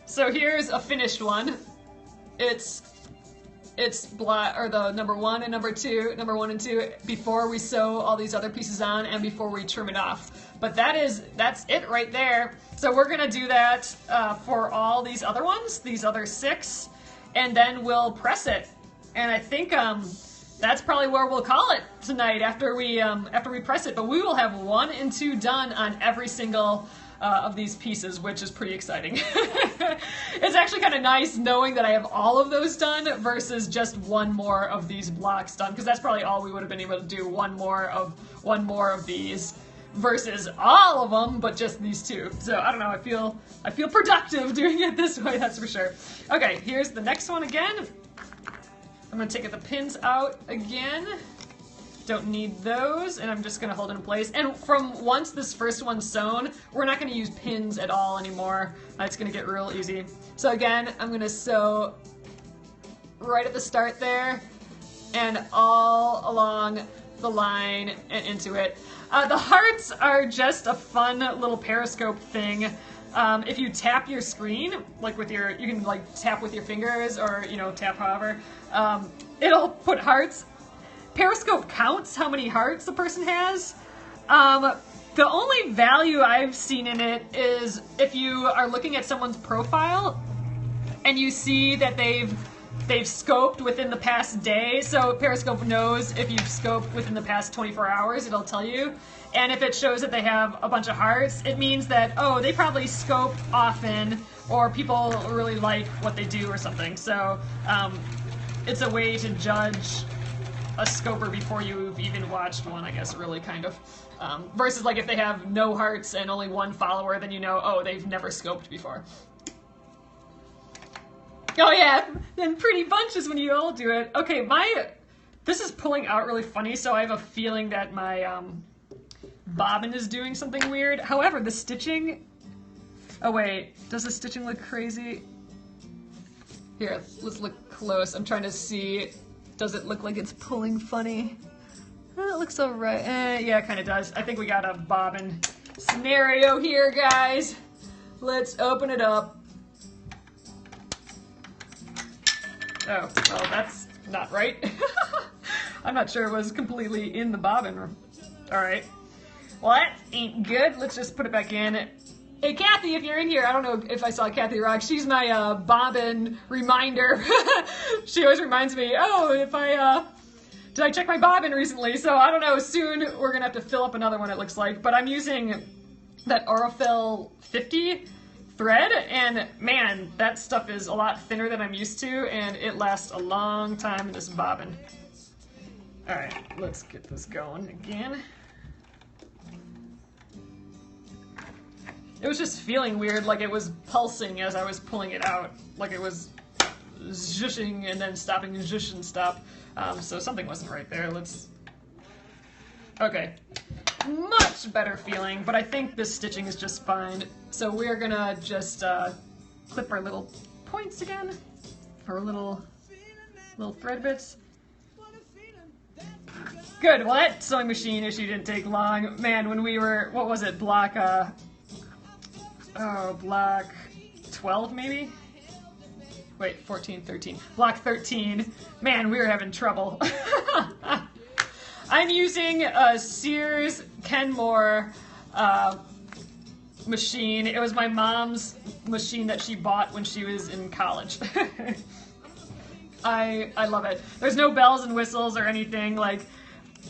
So here's a finished one. It's black, or the number 1 and number 2, number 1 and 2, before we sew all these other pieces on and before we trim it off. But that's it right there. So we're gonna do that for all these other ones, these other 6, and then we'll press it. And I think that's probably where we'll call it tonight after we press it. But we will have 1 and 2 done on every single of these pieces, which is pretty exciting. It's actually kind of nice knowing that I have all of those done versus just 1 more of these blocks done, because that's probably all we would have been able to do, one more of these versus all of them, but just these 2. So I don't know, I feel productive doing it this way, that's for sure. Okay, here's the next one again. I'm gonna take the pins out again. Don't need those, and I'm just gonna hold it in place. And from once this first one's sewn, we're not gonna use pins at all anymore. It's gonna get real easy. So again, I'm gonna sew right at the start there, and all along the line and into it. The hearts are just a fun little periscope thing. If you tap your screen, like you can like tap with your fingers, or tap however, it'll put hearts. Periscope counts how many hearts the person has. The only value I've seen in it is if you are looking at someone's profile and you see that they've scoped within the past day. So Periscope knows if you've scoped within the past 24 hours, it'll tell you. And if it shows that they have a bunch of hearts, it means that, oh, they probably scope often, or people really like what they do or something. So it's a way to judge a scoper before you've even watched one, I guess, really, kind of. Versus, like, if they have no hearts and only one follower, then you know, oh, they've never scoped before. Oh yeah, then pretty bunches when you all do it. Okay, this is pulling out really funny, so I have a feeling that my bobbin is doing something weird. However, the stitching... Oh wait, does the stitching look crazy? Here, let's look close. I'm trying to see, does it look like it's pulling funny? It looks alright. Yeah, it kind of does. I think we got a bobbin scenario here, guys. Let's open it up. Oh, well, that's not right. I'm not sure it was completely in the bobbin. Alright. Well, that ain't good. Let's just put it back in. Hey, Kathy, if you're in here, I don't know if I saw Kathy Rock. She's my bobbin reminder. She always reminds me, oh, did I check my bobbin recently? So I don't know, soon we're going to have to fill up another one, it looks like. But I'm using that Aurifil 50 thread, and man, that stuff is a lot thinner than I'm used to, and it lasts a long time in this bobbin. Alright, let's get this going again. It was just feeling weird, like it was pulsing as I was pulling it out. Like it was zhushing and then stopping and zhush and stop. So something wasn't right there. Okay. Much better feeling, but I think this stitching is just fine. So we're gonna just clip our little points again. Our little thread bits. Good, well that sewing machine issue didn't take long. Man, when we were, what was it, block 12 maybe? Wait, 14, 13. Block 13. Man, we were having trouble. I'm using a Sears Kenmore machine. It was my mom's machine that she bought when she was in college. I love it. There's no bells and whistles or anything, like,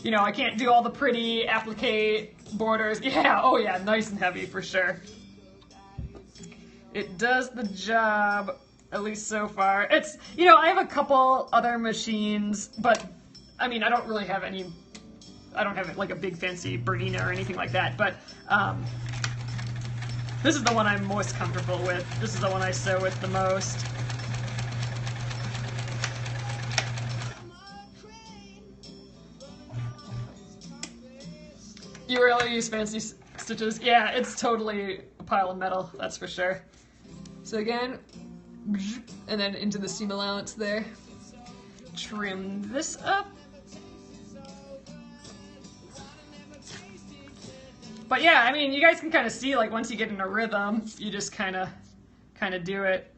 you know, I can't do all the pretty applique borders. Yeah, oh yeah, nice and heavy for sure. It does the job, at least so far. It's, you know, I have a couple other machines, but, I mean, I don't really have any, I don't have like a big fancy Bernina or anything like that, but this is the one I'm most comfortable with. This is the one I sew with the most. You really use fancy stitches? Yeah, it's totally a pile of metal, that's for sure. So again, and then into the seam allowance there. Trim this up. But yeah, I mean, you guys can kind of see, like, once you get in a rhythm, you just kind of do it.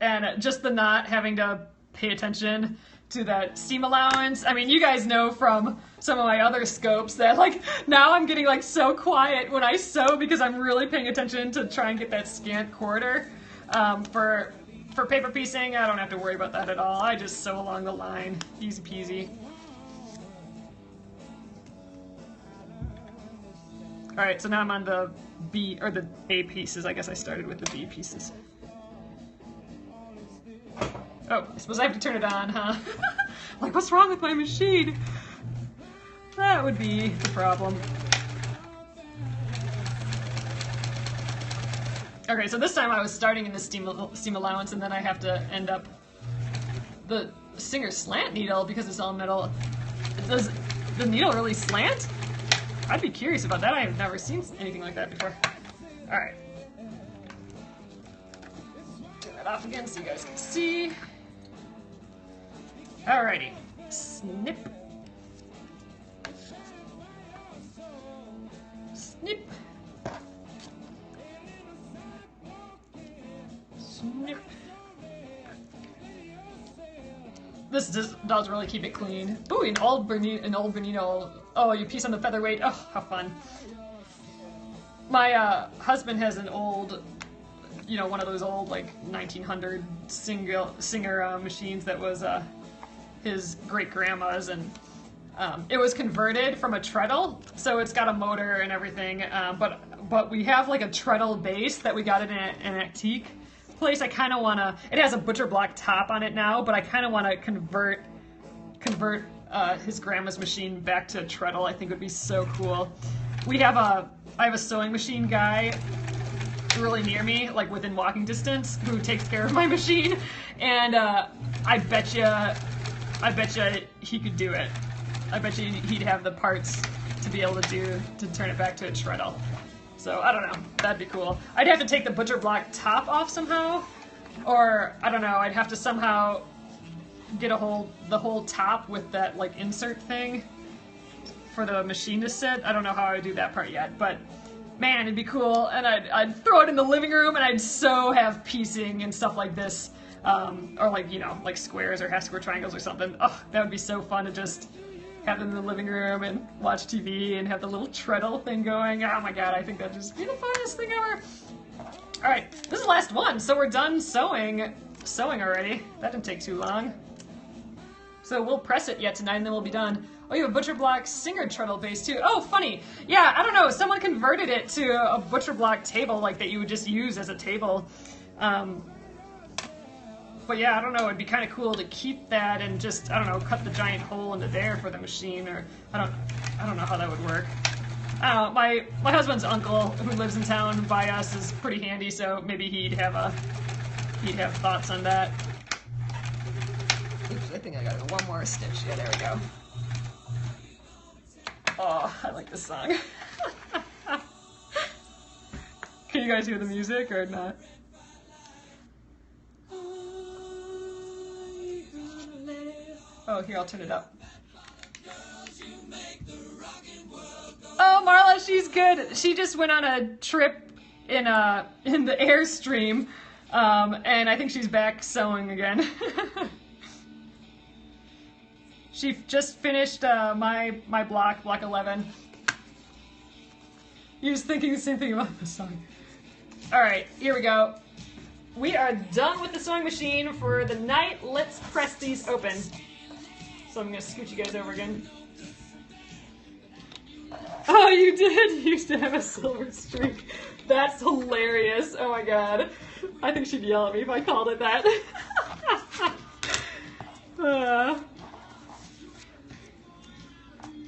And just the not having to pay attention to that seam allowance. I mean, you guys know from some of my other scopes that, like, now I'm getting, like, so quiet when I sew because I'm really paying attention to try and get that scant quarter. For paper piecing, I don't have to worry about that at all. I just sew along the line. Easy peasy. Alright, so now I'm on the B, or the A pieces. I guess I started with the B pieces. Oh, I suppose I have to turn it on, huh? Like, what's wrong with my machine? That would be the problem. Okay, so this time I was starting in the seam allowance, and then I have to end up the Singer slant needle because it's all metal. Does the needle really slant? I'd be curious about that. I have never seen anything like that before. Alright. Turn that off again so you guys can see. Alrighty. Snip. Snip. Snip. This does really keep it clean. Ooh, an old Bernino. Oh, you piece on the featherweight. Oh, how fun. My husband has an old, you know, one of those old, like, 1900 Singer machines that was his great-grandma's, and it was converted from a treadle, so it's got a motor and everything, but we have, like, a treadle base that we got in an antique place. I kind of want to, it has a butcher block top on it now, but I kind of want to convert convert his grandma's machine back to treadle. I think would be so cool. I have a sewing machine guy really near me, like within walking distance, who takes care of my machine, and I bet you he could do it. I bet you he'd have the parts to be able to turn it back to a treadle. So I don't know, that'd be cool. I'd have to take the butcher block top off somehow, or I don't know, I'd have to somehow get the whole top with that like insert thing for the machine to sit. I don't know how I would do that part yet, but man, it'd be cool. And I'd throw it in the living room, and I'd so have piecing and stuff like this, or like, you know, like squares or half square triangles or something. Oh, that would be so fun to just have them in the living room and watch TV and have the little treadle thing going. Oh my god, I think that'd just be the funnest thing ever. All right, this is the last one, so we're done sewing already. That didn't take too long. So we'll press it yet tonight, and then we'll be done. Oh, you have a butcher block Singer treadle base too. Oh, funny. Yeah, I don't know. Someone converted it to a butcher block table, like that you would just use as a table. But yeah, I don't know. It'd be kind of cool to keep that and just, I don't know, cut the giant hole into there for the machine, or I don't know how that would work. I don't know. My husband's uncle, who lives in town by us, is pretty handy, so maybe he'd have thoughts on that. Oops, I think I got one more stitch. Yeah, there we go. Oh, I like this song. Can you guys hear the music or not? Oh, here, I'll turn it up. Oh, Marla, she's good. She just went on a trip in the Airstream, and I think she's back sewing again. She just finished my block 11. He was thinking the same thing about the song. All right, here we go. We are done with the sewing machine for the night. Let's press these open. So I'm gonna scoot you guys over again. Oh, you did? You used to have a silver streak. That's hilarious. Oh my god. I think she'd yell at me if I called it that.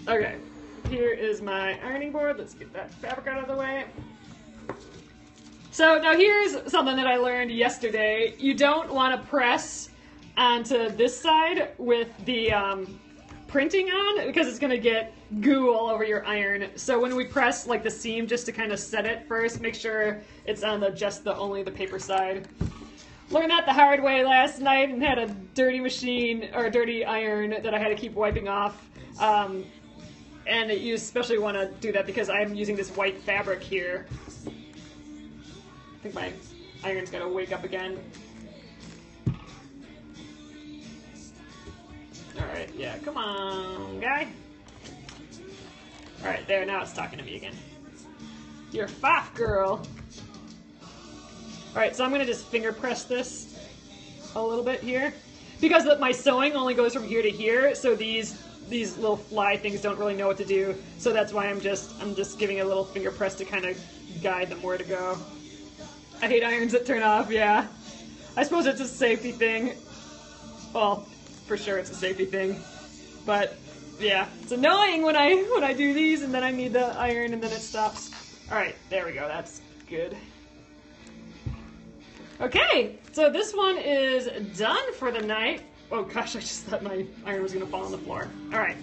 Okay, here is my ironing board. Let's get that fabric out of the way. So now here's something that I learned yesterday. You don't want to press onto this side with the printing on, because it's going to get goo all over your iron. So when we press like the seam, just to kind of set it first, make sure it's on only the paper side. Learned that the hard way last night, and had a dirty machine, or a dirty iron that I had to keep wiping off. And you especially want to do that because I'm using this white fabric here. I think my iron's got to wake up again. Alright, yeah, come on, guy. Alright, there, now it's talking to me again. You're fast, girl. Alright, so I'm going to just finger press this a little bit here. Because my sewing only goes from here to here, so these little fly things don't really know what to do. So that's why I'm just giving a little finger press to kind of guide them where to go. I hate irons that turn off, yeah. I suppose it's a safety thing. Well, for sure it's a safety thing. But yeah, it's annoying when I do these and then I need the iron and then it stops. Alright, there we go, that's good. Okay, so this one is done for the night. Oh gosh, I just thought my iron was gonna fall on the floor. Alright,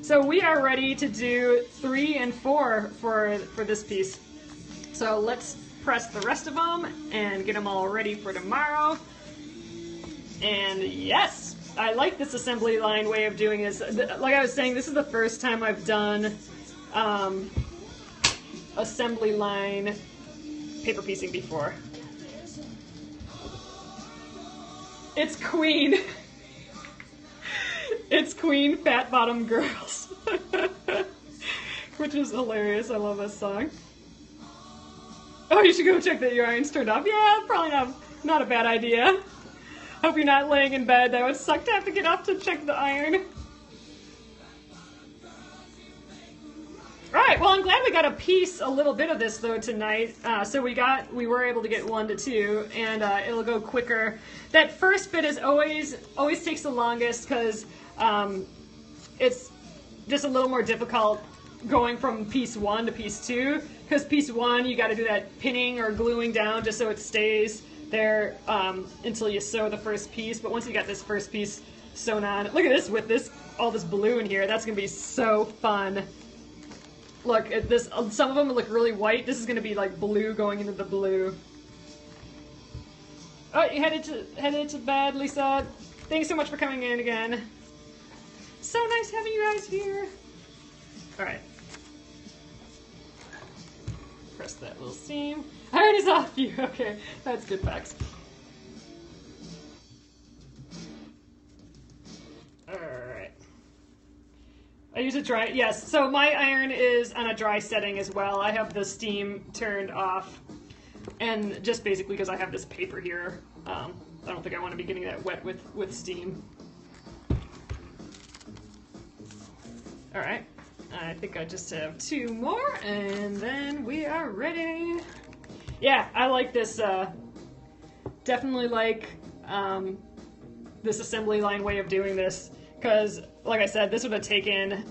so we are ready to do 3 and 4 for this piece. So let's press the rest of them and get them all ready for tomorrow. And yes, I like this assembly line way of doing this. Like I was saying, this is the first time I've done assembly line paper piecing before. It's Queen. It's Queen Fat Bottom Girls. Which is hilarious. I love this song. Oh, you should go check that your iron's turned off. Yeah, probably not a bad idea. Hope you're not laying in bed. That would suck to have to get up to check the iron. Alright, well I'm glad we got a piece, a little bit of this though tonight. So we were able to get 1 to 2, and it'll go quicker. That first bit is always takes the longest because it's just a little more difficult going from piece 1 to piece 2, because piece 1 you got to do that pinning or gluing down just so it stays there until you sew the first piece. But once you got this first piece sewn on, look at this with all this blue in here. That's gonna be so fun. Look at this. Some of them look really white. This is gonna be like blue going into the blue. Oh, you headed to bed, Lisa. Thanks so much for coming in again. So nice having you guys here. All right. Press that little seam. I already saw you. Okay, that's good, Bex. Alright. I use a dry, yes, so my iron is on a dry setting as well. I have the steam turned off, and just basically because I have this paper here, I don't think I want to be getting that wet with steam. Alright, I think I just have 2 more, and then we are ready. Yeah, I like this, definitely like this assembly line way of doing this, because like I said, this would have taken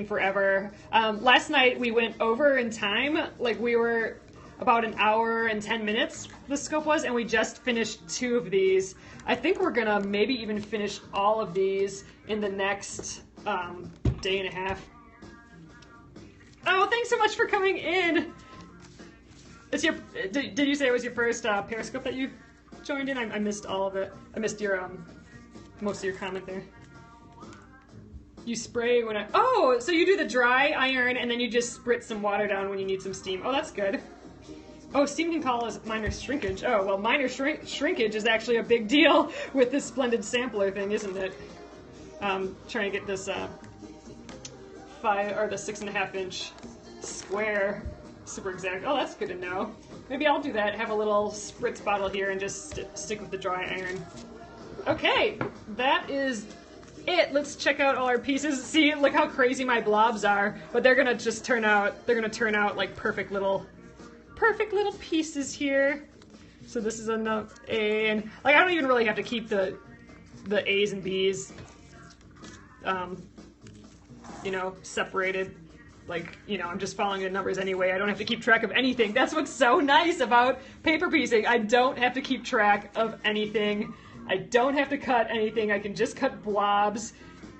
forever. Last night we went over in time, like we were about 1 hour and 10 minutes the scope was, and we just finished 2 of these. I think we're gonna maybe even finish all of these in the next day and a half. Oh, thanks so much for coming in. It's your, did you say it was your first Periscope that you joined in? I missed all of it. I missed your most of your comment there. You spray when oh, so you do the dry iron and then you just spritz some water down when you need some steam. Oh, that's good. Oh, steam can cause minor shrinkage. Oh, well, minor shrinkage is actually a big deal with this Splendid Sampler thing, isn't it? Trying to get this 6.5 inch square super exact. Oh, that's good to know. Maybe I'll do that. Have a little spritz bottle here and just stick with the dry iron. Okay, that is it. Let's check out all our pieces. See, look how crazy my blobs are, but they're gonna just turn out. They're gonna turn out like perfect little pieces here. So this is enough A, and like I don't even really have to keep the A's and B's, you know, separated. Like, you know, I'm just following the numbers anyway. I don't have to keep track of anything. That's what's so nice about paper piecing. I don't have to keep track of anything. I don't have to cut anything. I can just cut blobs.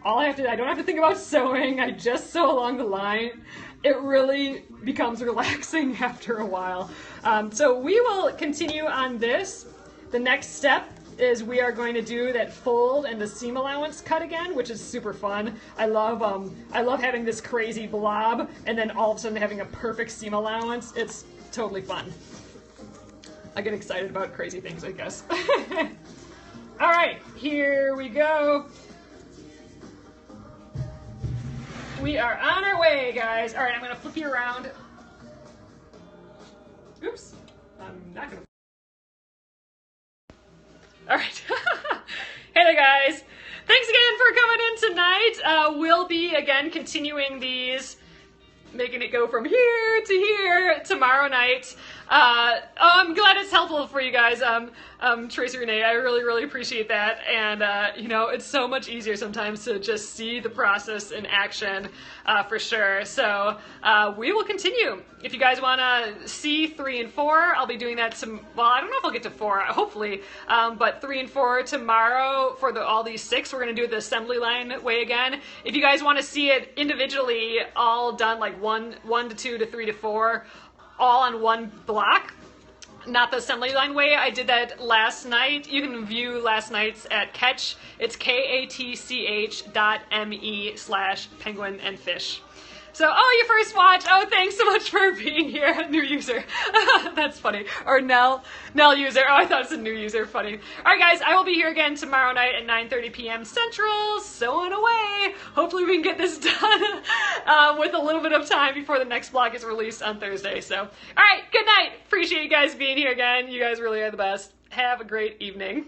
I don't have to think about sewing. I just sew along the line. It really becomes relaxing after a while. So we will continue on this. The next step is we are going to do that fold and the seam allowance cut again, which is super fun. I love having this crazy blob and then all of a sudden having a perfect seam allowance. It's totally fun. I get excited about crazy things, I guess. All right, here we go. We are on our way, guys. All right, I'm gonna flip you around. Oops, I'm not gonna. All right. Hey there, guys. Thanks again for coming in tonight. We'll be, again, continuing these, making it go from here to here tomorrow night. I'm glad it's helpful for you guys, Tracy Renee. I really, really appreciate that. And, you know, it's so much easier sometimes to just see the process in action, for sure. So we will continue. If you guys want to see 3 and 4, I'll be doing that well, I don't know if I'll get to 4, hopefully, but 3 and 4 tomorrow for all these 6. We're going to do it the assembly line way again. If you guys want to see it individually, all done like 1 to 2 to 3 to 4, all on one block, not the assembly line way. I did that last night. You can view last night's at Catch. It's katch.me/penguin and fish. So, oh, your first watch. Oh, thanks so much for being here. New user. That's funny. Or Nell user. Oh, I thought it's a new user. Funny. All right, guys, I will be here again tomorrow night at 9:30 p.m. Central, sewing away. Hopefully we can get this done with a little bit of time before the next blog is released on Thursday. So, all right, good night. Appreciate you guys being here again. You guys really are the best. Have a great evening.